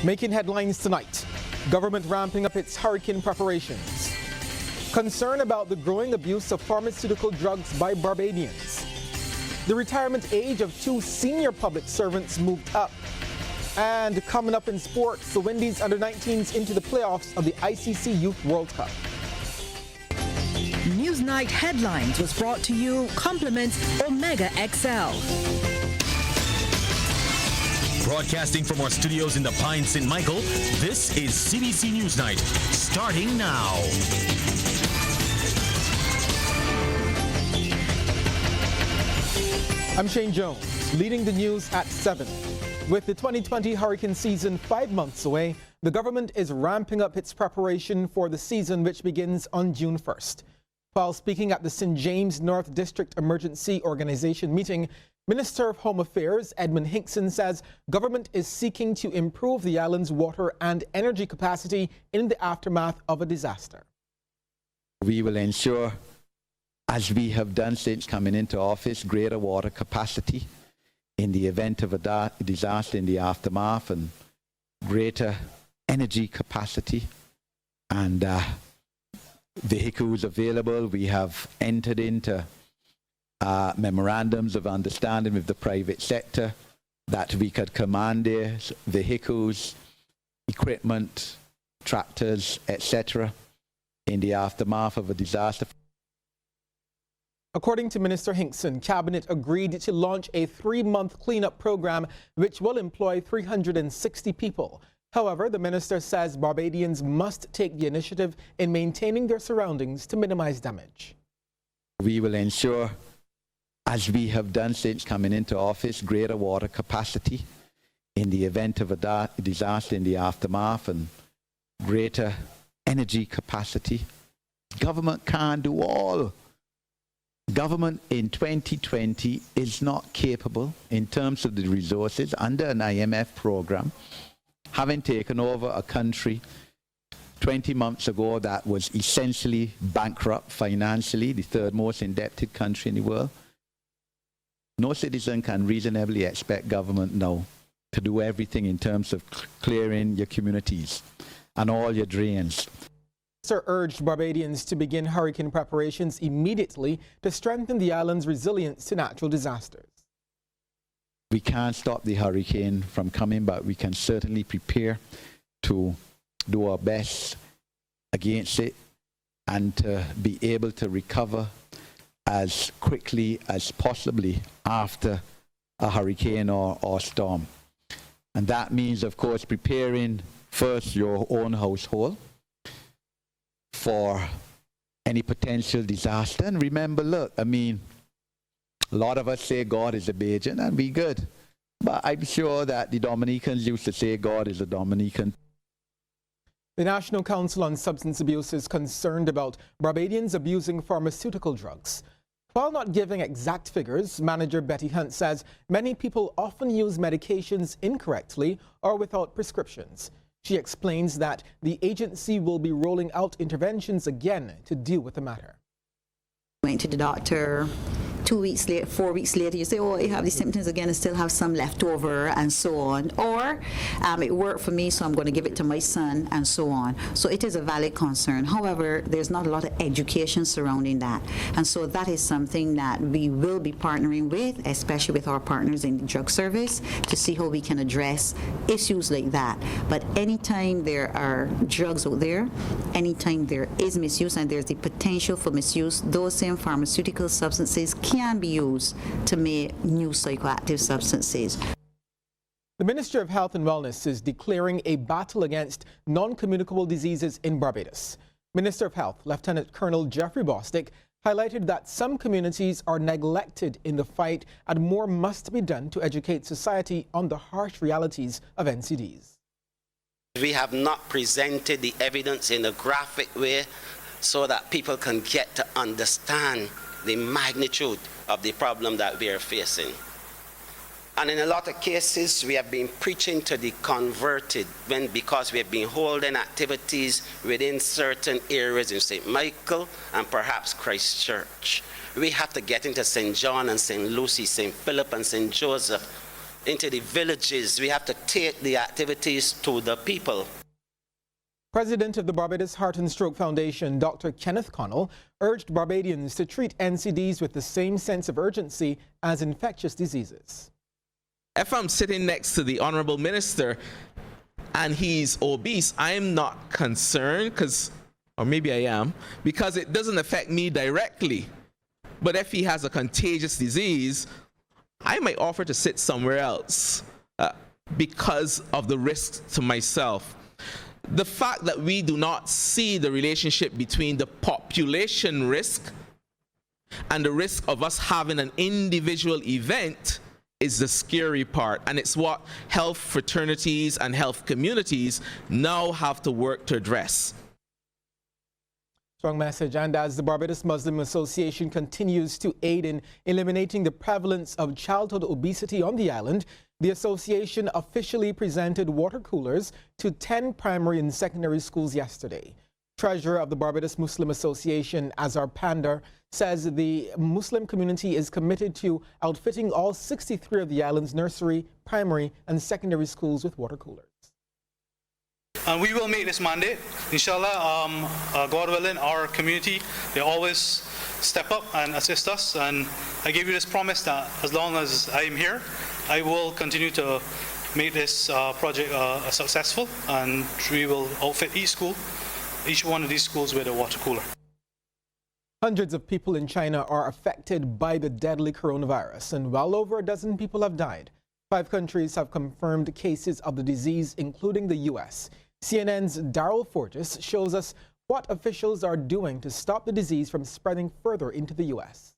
Making headlines tonight, government ramping up its hurricane preparations. Concern about the growing abuse of pharmaceutical drugs by Barbadians. The retirement age of 2 senior public servants moved up. And coming up in sports, the Windies under-19s into the playoffs of the ICC Youth World Cup. Newsnight Headlines was brought to you compliments Omega XL. Broadcasting from our studios in the Pine St. Michael, this is CBC Newsnight, starting now. I'm Shane Jones, leading the news at 7. With the 2020 hurricane season 5 months away, the government is ramping up its preparation for the season, which begins on June 1st. While speaking at the St. James North District Emergency Organization meeting, Minister of Home Affairs Edmund Hinkson says government is seeking to improve the island's water and energy capacity in the aftermath of a disaster. We will ensure, as we have done since coming into office, greater water capacity in the event of a disaster in the aftermath, and greater energy capacity and vehicles available. We have entered into memorandums of understanding with the private sector that we could command their vehicles, equipment, tractors, etc. in the aftermath of a disaster. According to Minister Hinkson, Cabinet agreed to launch a 3-month cleanup program which will employ 360 people. However, the minister says Barbadians must take the initiative in maintaining their surroundings to minimize damage. We will ensure, as we have done since coming into office, greater water capacity in the event of a disaster in the aftermath, and greater energy capacity. Government can't do all. Government in 2020 is not capable in terms of the resources under an IMF program, having taken over a country 20 months ago that was essentially bankrupt financially, the 3rd most indebted country in the world. No citizen can reasonably expect government now to do everything in terms of clearing your communities and all your drains. The minister urged Barbadians to begin hurricane preparations immediately to strengthen the island's resilience to natural disasters. We can't stop the hurricane from coming, but we can certainly prepare to do our best against it and to be able to recover as quickly as possibly after a hurricane or storm. And that means, of course, preparing first your own household for any potential disaster. And remember, look, I mean, a lot of us say God is a Bajan, and we good. But I'm sure that the Dominicans used to say God is a Dominican. The National Council on Substance Abuse is concerned about Barbadians abusing pharmaceutical drugs. While not giving exact figures, manager Betty Hunt says many people often use medications incorrectly or without prescriptions. She explains that the agency will be rolling out interventions again to deal with the matter. Went to the doctor 2 weeks later, 4 weeks later, you say, oh, you have these symptoms again and still have some left over, and so on. Or it worked for me, so I'm going to give it to my son, and so on. So it is a valid concern. However, there's not a lot of education surrounding that. And so that is something that we will be partnering with, especially with our partners in the drug service, to see how we can address issues like that. But anytime there are drugs out there, anytime there is misuse and there's the potential for misuse, those same pharmaceutical substances can be used to make new psychoactive substances. The Ministry of Health and Wellness is declaring a battle against non-communicable diseases in Barbados. Minister of Health, Lieutenant Colonel Jeffrey Bostic, highlighted that some communities are neglected in the fight and more must be done to educate society on the harsh realities of NCDs. We have not presented the evidence in a graphic way so that people can get to understand the magnitude of the problem that we are facing. And in a lot of cases, we have been preaching to the converted because we have been holding activities within certain areas in St. Michael and perhaps Christchurch. We have to get into St. John and St. Lucie, St. Philip and St. Joseph into the villages. We have to take the activities to the people. President of the Barbados Heart and Stroke Foundation, Dr. Kenneth Connell, urged Barbadians to treat NCDs with the same sense of urgency as infectious diseases. If I'm sitting next to the Honorable Minister and he's obese, I am not concerned, or maybe I am, because it doesn't affect me directly. But if he has a contagious disease, I might offer to sit somewhere else because of the risk to myself. The fact that we do not see the relationship between the population risk and the risk of us having an individual event is the scary part, and it's what health fraternities and health communities now have to work to address. Strong message. And as the Barbados Muslim Association continues to aid in eliminating the prevalence of childhood obesity on the island, the association officially presented water coolers to 10 primary and secondary schools yesterday. Treasurer of the Barbados Muslim Association, Azhar Pandar, says the Muslim community is committed to outfitting all 63 of the island's nursery, primary and secondary schools with water coolers. And we will make this mandate. Inshallah, God willing, our community, they always step up and assist us. And I give you this promise that as long as I am here, I will continue to make this project successful, and we will outfit each one of these schools with a water cooler. Hundreds of people in China are affected by the deadly coronavirus, and well over a dozen people have died. 5 countries have confirmed cases of the disease, including the U.S. CNN's Daryl Fortis shows us what officials are doing to stop the disease from spreading further into the U.S.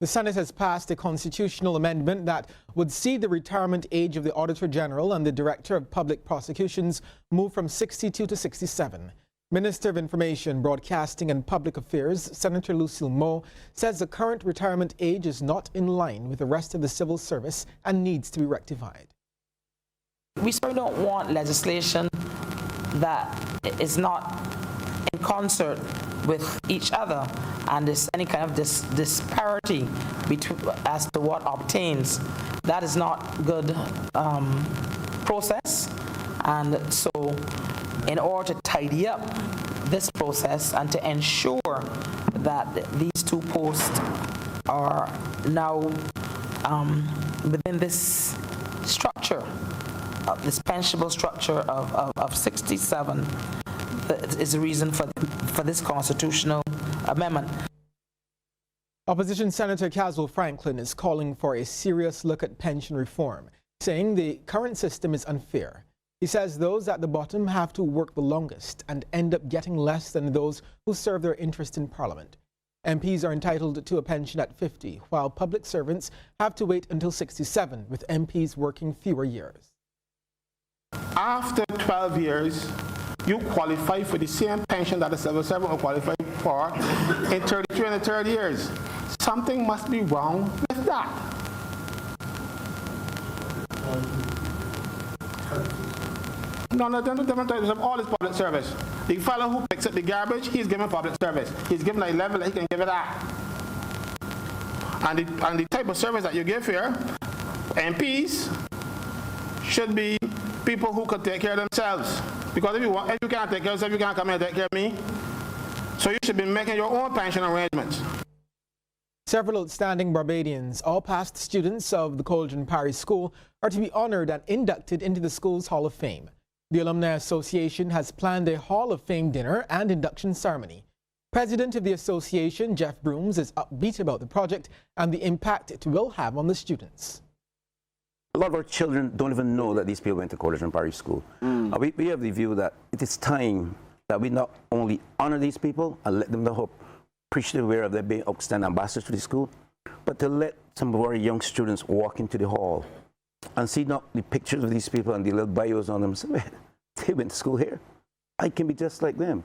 The Senate has passed a constitutional amendment that would see the retirement age of the Auditor General and the Director of Public Prosecutions move from 62 to 67. Minister of Information, Broadcasting and Public Affairs, Senator Lucille Moe, says the current retirement age is not in line with the rest of the civil service and needs to be rectified. We certainly don't want legislation that is not in concert with each other, and there's any kind of disparity between as to what obtains. That is not good process, and so in order to tidy up this process and to ensure that these 2 posts are now within this structure, this pensionable structure of 67, that is the reason for this constitutional amendment. Opposition Senator Caswell Franklin is calling for a serious look at pension reform, saying the current system is unfair. He says those at the bottom have to work the longest and end up getting less than those who serve their interest in Parliament. MPs are entitled to a pension at 50, while public servants have to wait until 67, with MPs working fewer years. After 12 years, you qualify for the same pension that a civil servant will qualify for in 33 and 30 years. Something must be wrong with that. No, different types of all is public service. The fellow who picks up the garbage, he's given public service. He's given a level that he can give it at. And the type of service that you give here, MPs should be people who could take care of themselves. Because if you can't take care of yourself, you can't come here and take care of me. So you should be making your own pension arrangements. Several outstanding Barbadians, all past students of the Cauldron Parish School, are to be honored and inducted into the school's Hall of Fame. The Alumni Association has planned a Hall of Fame dinner and induction ceremony. President of the association, Jeff Brooms, is upbeat about the project and the impact it will have on the students. A lot of our children don't even know that these people went to Cauldron Parish School. We have the view that it is time that we not only honor these people and let them know appreciative of their being outstanding ambassadors to the school, but to let some of our young students walk into the hall and see not the pictures of these people and the little bios on them and say, well, they went to school here. I can be just like them.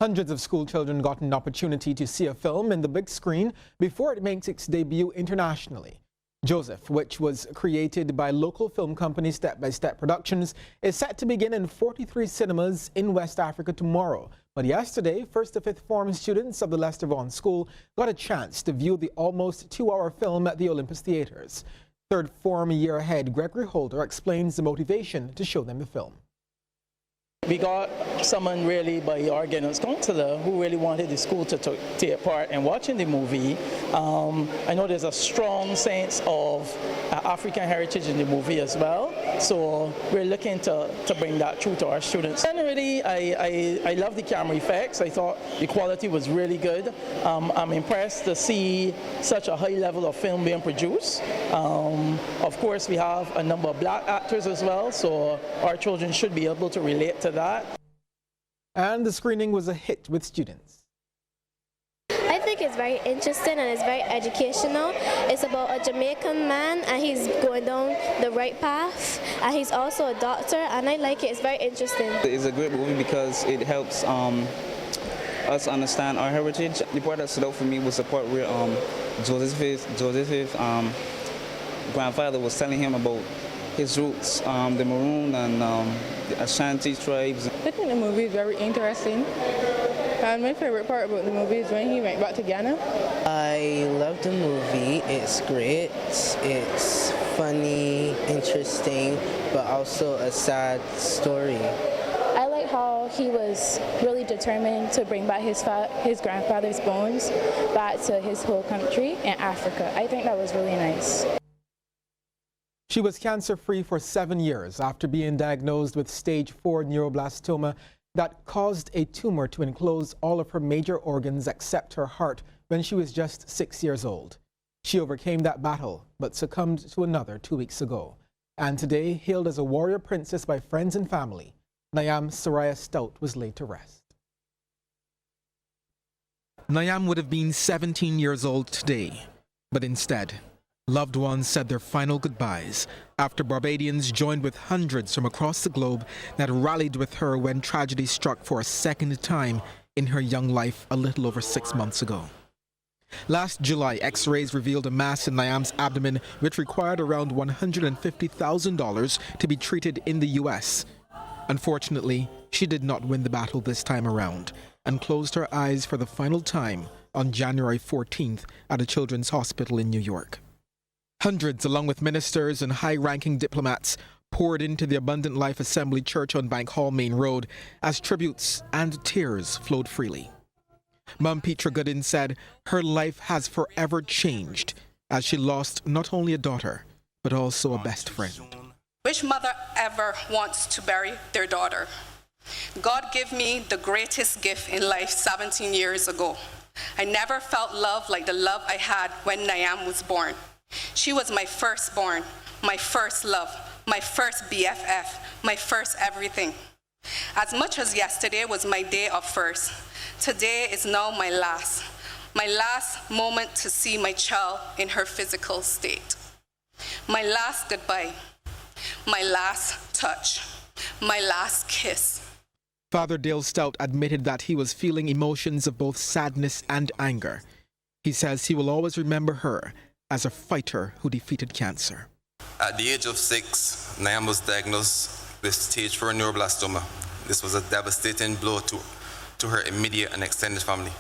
Hundreds of school children got an opportunity to see a film in the big screen before it makes its debut internationally. Joseph, which was created by local film company Step by Step Productions, is set to begin in 43 cinemas in West Africa tomorrow. But yesterday, 1st to 5th form students of the Lester Vaughan School got a chance to view the almost 2-hour film at the Olympus Theatres. 3rd form year ahead Gregory Holder explains the motivation to show them the film. We got someone really by our guidance counselor who really wanted the school to take part in watching the movie. I know there's a strong sense of African heritage in the movie as well, so we're looking to bring that through to our students. Generally, I love the camera effects. I thought the quality was really good. I'm impressed to see such a high level of film being produced. Of course, we have a number of black actors as well, so our children should be able to relate to that. And the screening was a hit with students. I think it's very interesting and it's very educational. It's about a Jamaican man and he's going down the right path, and he's also a doctor, and I like it. It's very interesting. It's a great movie because it helps us understand our heritage. The part that stood out for me was the part where Joseph's grandfather was telling him about his roots, the Maroon and the Ashanti tribes. I think the movie is very interesting. And my favorite part about the movie is when he went back to Ghana. I love the movie. It's great. It's funny, interesting, but also a sad story. I like how he was really determined to bring back his grandfather's bones back to his whole country in Africa. I think that was really nice. She was cancer-free for 7 years after being diagnosed with stage 4 neuroblastoma that caused a tumor to enclose all of her major organs except her heart when she was just 6 years old. She overcame that battle but succumbed to another 2 weeks ago. And today, hailed as a warrior princess by friends and family, Nyam Soraya Stout was laid to rest. Nyam would have been 17 years old today, but instead, loved ones said their final goodbyes after Barbadians joined with hundreds from across the globe that rallied with her when tragedy struck for a second time in her young life a little over 6 months ago. Last July, X-rays revealed a mass in Nyam's abdomen which required around $150,000 to be treated in the U.S. Unfortunately, she did not win the battle this time around and closed her eyes for the final time on January 14th at a children's hospital in New York. Hundreds, along with ministers and high-ranking diplomats, poured into the Abundant Life Assembly Church on Bank Hall Main Road as tributes and tears flowed freely. Mum Petra Goodin said her life has forever changed as she lost not only a daughter, but also a best friend. Which mother ever wants to bury their daughter? God gave me the greatest gift in life 17 years ago. I never felt love like the love I had when Nyam was born. She was my firstborn, my first love, my first BFF, my first everything. As much as yesterday was my day of first, today is now my last moment to see my child in her physical state. My last goodbye, my last touch, my last kiss. Father Dale Stout admitted that he was feeling emotions of both sadness and anger. He says he will always remember her as a fighter who defeated cancer. At the age of 6, Nyam was diagnosed with stage 4 neuroblastoma. This was a devastating blow to her immediate and extended family.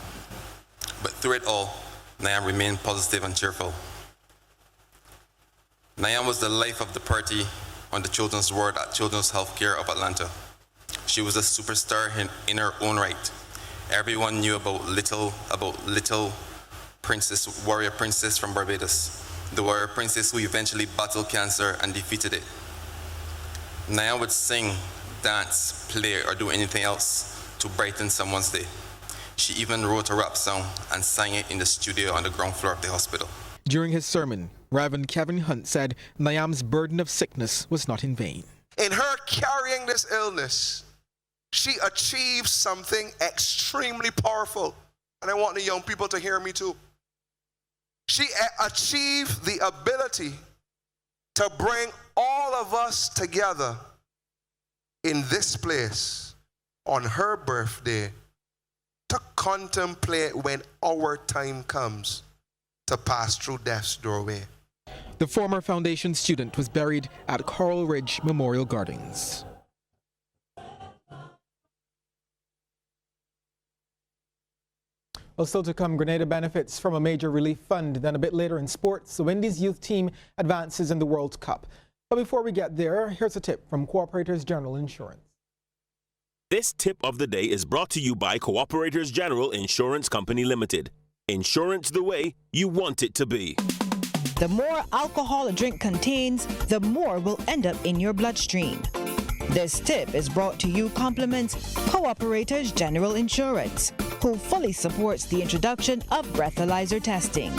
But through it all, Nyam remained positive and cheerful. Nyam was the life of the party on the children's ward at Children's Healthcare of Atlanta. She was a superstar in her own right. Everyone knew about little princess, warrior princess from Barbados, the warrior princess who eventually battled cancer and defeated it. Nyam would sing, dance, play, or do anything else to brighten someone's day. She even wrote a rap song and sang it in the studio on the ground floor of the hospital. During his sermon, Reverend Kevin Hunt said Nyam's burden of sickness was not in vain. In her carrying this illness, she achieved something extremely powerful. And I want the young people to hear me too. She achieved the ability to bring all of us together in this place on her birthday to contemplate when our time comes to pass through death's doorway. The former foundation student was buried at Coral Ridge Memorial Gardens. Well, still to come, Grenada benefits from a major relief fund. Then a bit later in sports, the Wendy's youth team advances in the World Cup. But before we get there, here's a tip from Cooperators General Insurance. This tip of the day is brought to you by Cooperators General Insurance Company Limited. Insurance the way you want it to be. The more alcohol a drink contains, the more will end up in your bloodstream. This tip is brought to you compliments Cooperators General Insurance, who fully supports the introduction of breathalyzer testing.